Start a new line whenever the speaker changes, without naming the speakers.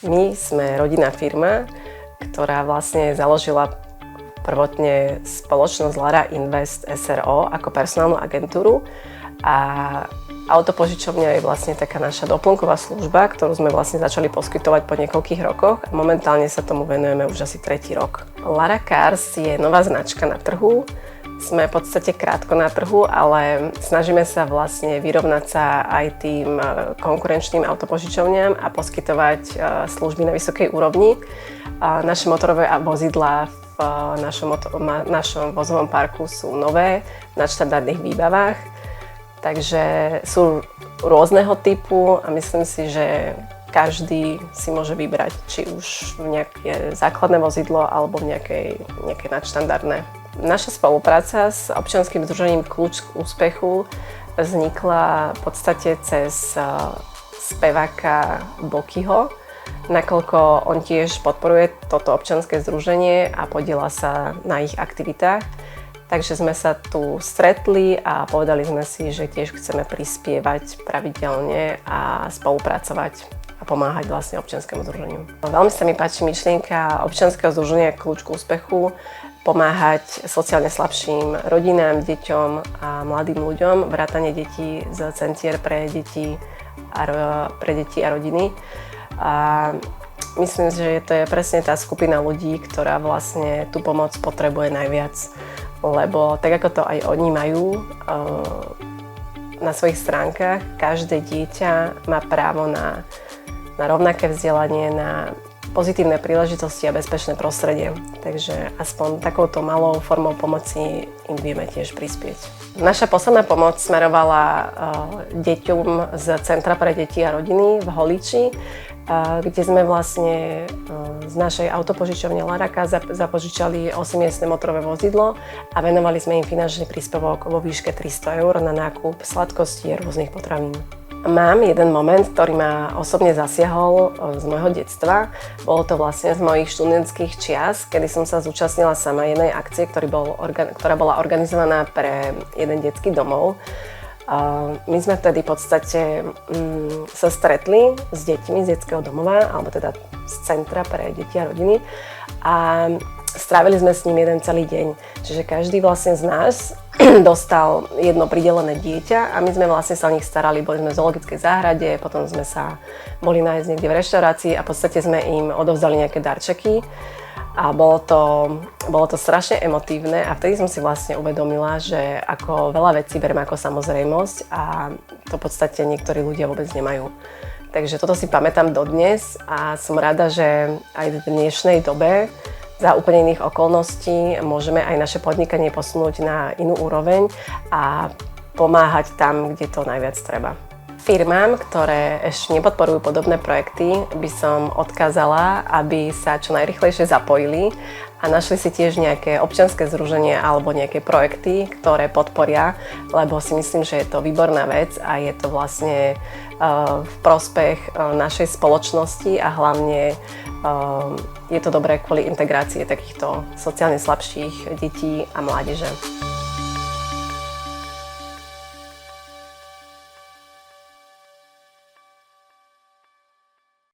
My sme rodinná firma, ktorá vlastne založila prvotne spoločnosť Lara Invest SRO ako personálnu agentúru a autopožičovňa je vlastne taká naša doplnková služba, ktorú sme vlastne začali poskytovať po niekoľkých rokoch a momentálne sa tomu venujeme už asi 3. rok. Lara Cars je nová značka na trhu. Sme v podstate krátko na trhu, ale snažíme sa vlastne vyrovnať sa aj tým konkurenčným autopožičovňam a poskytovať služby na vysokej úrovni. Naše motorové vozidlá v našom vozovom parku sú nové, na štandardných výbavách, takže sú rôzneho typu a myslím si, že každý si môže vybrať, či už nejaké základné vozidlo alebo nejaké nadštandardné. Naša spolupráca s občianskym združením Kľúč k úspechu vznikla v podstate cez speváka Bokyho, nakoľko on tiež podporuje toto občianske združenie a podieľa sa na ich aktivitách. Takže sme sa tu stretli a povedali sme si, že tiež chceme prispievať pravidelne a spolupracovať a pomáhať vlastne občianskému združeniu. Veľmi sa mi páči myšlienka občianskeho združenia Kľúč k úspechu pomáhať sociálne slabším rodinám, deťom a mladým ľuďom, vrátane detí z centier pre deti a rodiny. A myslím, že to je presne tá skupina ľudí, ktorá vlastne tú pomoc potrebuje najviac. Lebo tak ako to aj oni majú na svojich stránkach, každé dieťa má právo na rovnaké vzdelanie, na pozitívne príležitosti a bezpečné prostredie. Takže aspoň takouto malou formou pomoci im vieme tiež prispieť. Naša posledná pomoc smerovala deťom z Centra pre deti a rodiny v Holíči, kde sme vlastne z našej autopožičovne Laraka zapožičali 8-miestne motorové vozidlo a venovali sme im finančný príspevok vo výške 300 € na nákup sladkostí a rôznych potravín. Mám jeden moment, ktorý ma osobne zasiahol z môjho detstva. Bolo to vlastne z mojich študentských čias, kedy som sa zúčastnila sama jednej akcie, ktorá bola organizovaná pre jeden detský domov. My sme vtedy v podstate sa stretli s deťmi z detského domova, alebo teda z Centra pre deti a rodiny a strávili sme s ním jeden celý deň. Čiže každý vlastne z nás dostal jedno pridelené dieťa a my sme vlastne sa o nich starali. Boli sme v zoologickej záhrade, potom sme sa boli nájsť niekde v reštaurácii a v podstate sme im odovzdali nejaké darčeky. A bolo to strašne emotívne a vtedy som si vlastne uvedomila, že ako veľa vecí beriem ako samozrejmosť a to v podstate niektorí ľudia vôbec nemajú. Takže toto si pamätám dodnes a som rada, že aj v dnešnej dobe za úplne iných okolností môžeme aj naše podnikanie posunúť na inú úroveň a pomáhať tam, kde to najviac treba. Firmám, ktoré ešte nepodporujú podobné projekty, by som odkázala, aby sa čo najrýchlejšie zapojili a našli si tiež nejaké občianske združenie alebo nejaké projekty, ktoré podporia, lebo si myslím, že je to výborná vec a je to vlastne v prospech našej spoločnosti a hlavne je to dobré kvôli integrácii takýchto sociálne slabších detí a mládeže.